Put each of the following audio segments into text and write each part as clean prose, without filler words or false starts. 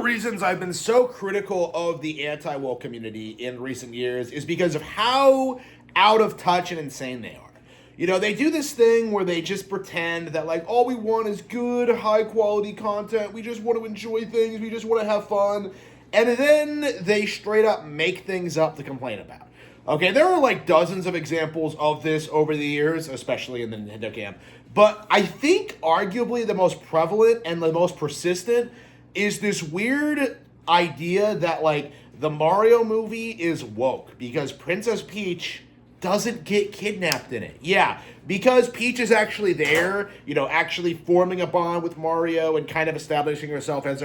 reasons I've been so critical of the anti-woke community in recent years is because of how out of touch and insane they are. You know, they do this thing where they just pretend that, like, all we want is good, high-quality content. We just want to enjoy things. We just want to have fun. And then they straight up make things up to complain about. Okay, there are, like, dozens of examples of this over the years, especially in the Nintendo camp. But I think arguably the most prevalent and the most persistent is this weird idea that, like, the Mario movie is woke because Princess Peach doesn't get kidnapped in it. Yeah, because Peach is actually there, you know, actually forming a bond with Mario and kind of establishing herself as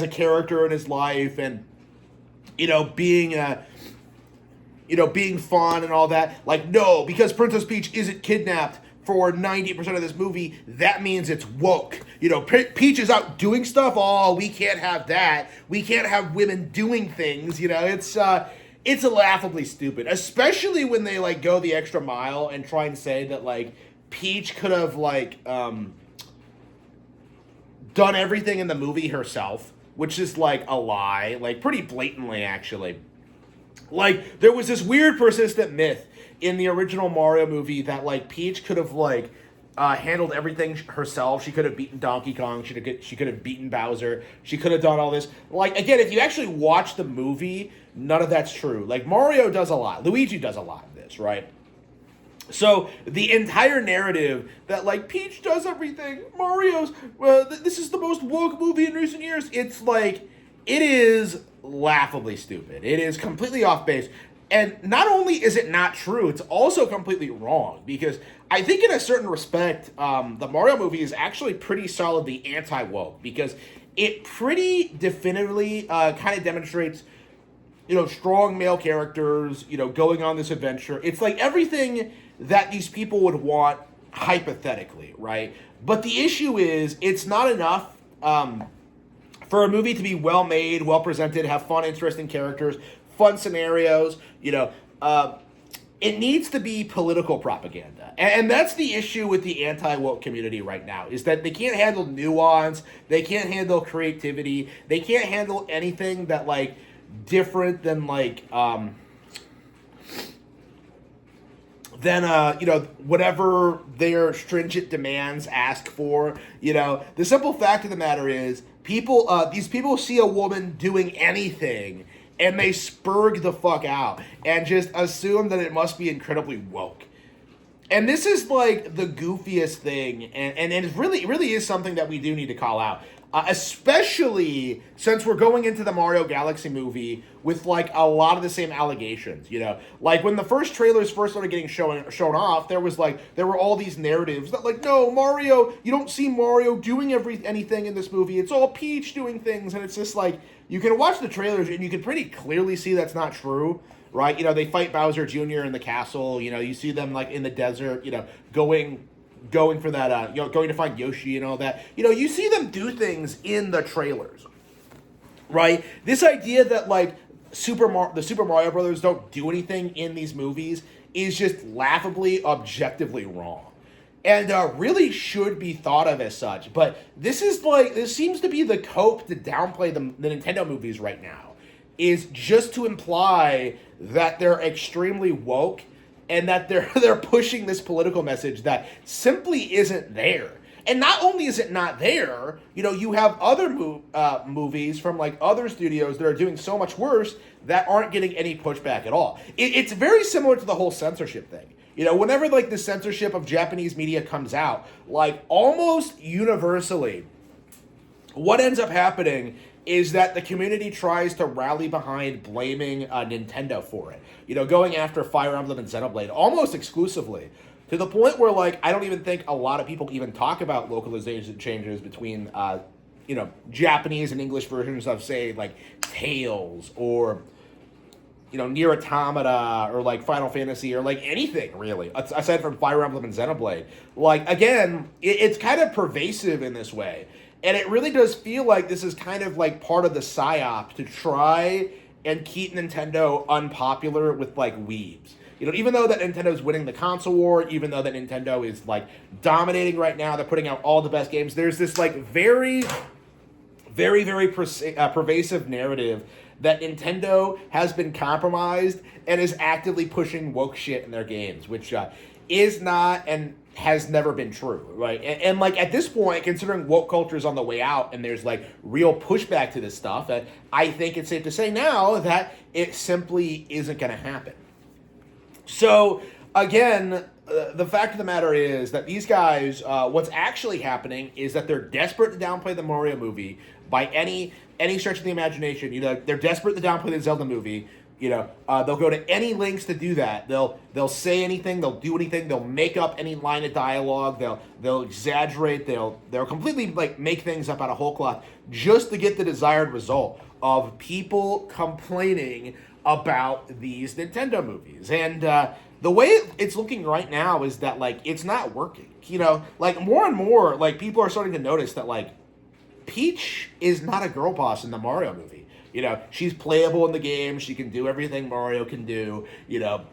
a character in his life, and being fun and all that. Like, no, because Princess Peach isn't kidnapped for 90% of this movie, that means it's woke. You know, Peach is out doing stuff. Oh, we can't have that. We can't have women doing things. You know, it's laughably stupid, especially when they, like, go the extra mile and try and say that, like, Peach could have, like, done everything in the movie herself, which is, like, a lie, like, pretty blatantly, actually. Like, there was this weird persistent myth in the original Mario movie that, like, Peach could have, like, handled everything herself. She could have beaten Donkey Kong. She could have beaten Bowser. She could have done all this. Like, again, if you actually watch the movie, none of that's true. Like, Mario does a lot. Luigi does a lot of this, right? So the entire narrative that, like, Peach does everything, Mario's, this is the most woke movie in recent years. It's like, it is laughably stupid. It is completely off base. And not only is it not true, it's also completely wrong, because I think in a certain respect, the Mario movie is actually pretty solidly anti-woke, because it pretty definitively kind of demonstrates, strong male characters, going on this adventure. It's like everything that these people would want hypothetically, right? But the issue is, it's not enough for a movie to be well-made, well-presented, have fun, interesting characters, fun scenarios, it needs to be political propaganda. And that's the issue with the anti-woke community right now, is that they can't handle nuance, they can't handle creativity, they can't handle anything that, like, different than, like, whatever their stringent demands ask for. The simple fact of the matter is, these people see a woman doing anything, and they spurg the fuck out and just assume that it must be incredibly woke. And this is, like, the goofiest thing, and it really is something that we do need to call out. Especially since we're going into the Mario Galaxy movie with, like, a lot of the same allegations, Like, when the first trailers first started getting shown off, there were all these narratives that, like, no, Mario, you don't see Mario doing anything in this movie. It's all Peach doing things, and it's just, like, you can watch the trailers, and you can pretty clearly see that's not true, right? They fight Bowser Jr. in the castle, you see them, like, in the desert, going for that, going to find Yoshi and all that. You see them do things in the trailers, right? This idea that, like, the Super Mario Brothers don't do anything in these movies is just laughably, objectively wrong. And really should be thought of as such. But this seems to be the cope to downplay the Nintendo movies right now, is just to imply that they're extremely woke and that they're pushing this political message that simply isn't there. And not only is it not there, you have other movies from, like, other studios that are doing so much worse that aren't getting any pushback at all. It's very similar to the whole censorship thing. Whenever, like, the censorship of Japanese media comes out, like, almost universally, what ends up happening is that the community tries to rally behind blaming Nintendo for it. Going after Fire Emblem and Xenoblade almost exclusively, to the point where, like, I don't even think a lot of people even talk about localization changes between, Japanese and English versions of, say, like, Tales or, Nier Automata or, like, Final Fantasy or, like, anything, really, aside from Fire Emblem and Xenoblade. Like, again, it's kind of pervasive in this way. And it really does feel like this is kind of, like, part of the psyop to try and keep Nintendo unpopular with, like, weebs. Even though that Nintendo's winning the console war, even though that Nintendo is, like, dominating right now, they're putting out all the best games, there's this, like, very very, very pervasive narrative that Nintendo has been compromised and is actively pushing woke shit in their games, which is not and has never been true, right? And like at this point, considering woke culture is on the way out and there's like real pushback to this stuff, I think it's safe to say now that it simply isn't going to happen. So again, the fact of the matter is that these guys, what's actually happening is that they're desperate to downplay the Mario movie by any stretch of the imagination. You know, they're desperate to downplay the Zelda movie. You know, they'll go to any lengths to do that. They'll say anything. They'll do anything. They'll make up any line of dialogue. They'll exaggerate. They'll completely like make things up out of whole cloth just to get the desired result of people complaining about these Nintendo movies. And the way it's looking right now is that like it's not working. You know, like more and more like people are starting to notice that like Peach is not a girl boss in the Mario movie. You know, she's playable in the game. She can do everything Mario can do. You know,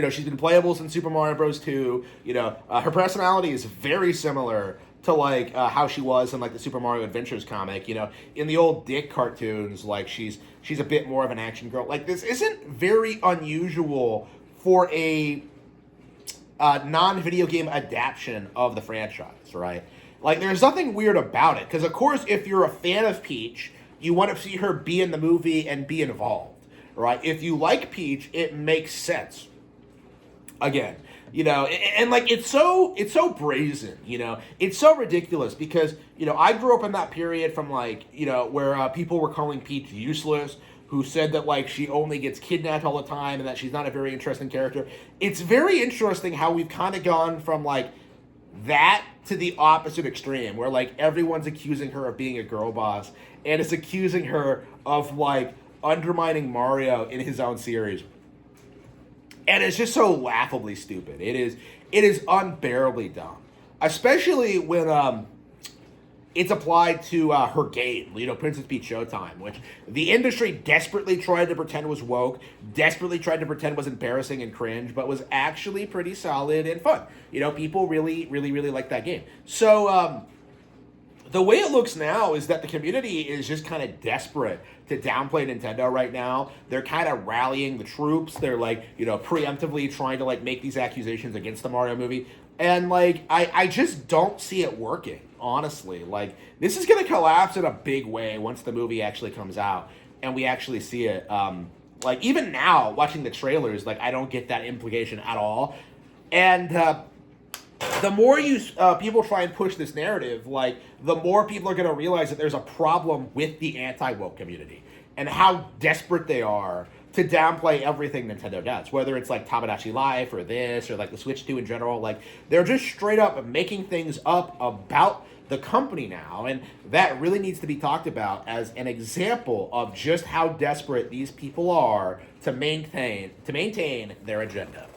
she's been playable since Super Mario Bros. 2. You know, her personality is very similar to like how she was in like the Super Mario Adventures comic. You know, in the old Dick cartoons, like she's a bit more of an action girl. Like this isn't very unusual for a non-video game adaptation of the franchise, right? Like, there's nothing weird about it. Because, of course, if you're a fan of Peach, you want to see her be in the movie and be involved, right? If you like Peach, it makes sense. Again, you know, and like, it's so brazen, you know? It's so ridiculous because, you know, I grew up in that period from, like, you know, where people were calling Peach useless, who said that, like, she only gets kidnapped all the time and that she's not a very interesting character. It's very interesting how we've kind of gone from, like, that to the opposite extreme, where like everyone's accusing her of being a girl boss and is accusing her of like undermining Mario in his own series. And it's just so laughably stupid. It is unbearably dumb, especially when it's applied to her game, you know, Princess Peach Showtime, which the industry desperately tried to pretend was woke, desperately tried to pretend was embarrassing and cringe, but was actually pretty solid and fun. You know, people really, really, really like that game. So the way it looks now is that the community is just kind of desperate to downplay Nintendo right now. They're kind of rallying the troops. They're like, you know, preemptively trying to like make these accusations against the Mario movie. And like, I just don't see it working. Honestly, like this is gonna collapse in a big way once the movie actually comes out and we actually see it. Like even now, watching the trailers, like I don't get that implication at all. And the more people try and push this narrative, like the more people are gonna realize that there's a problem with the anti-woke community and how desperate they are to downplay everything Nintendo does, whether it's like Tamagotchi Life or this or like the Switch 2 in general. Like they're just straight up making things up about the company now, and that really needs to be talked about as an example of just how desperate these people are to maintain their agenda.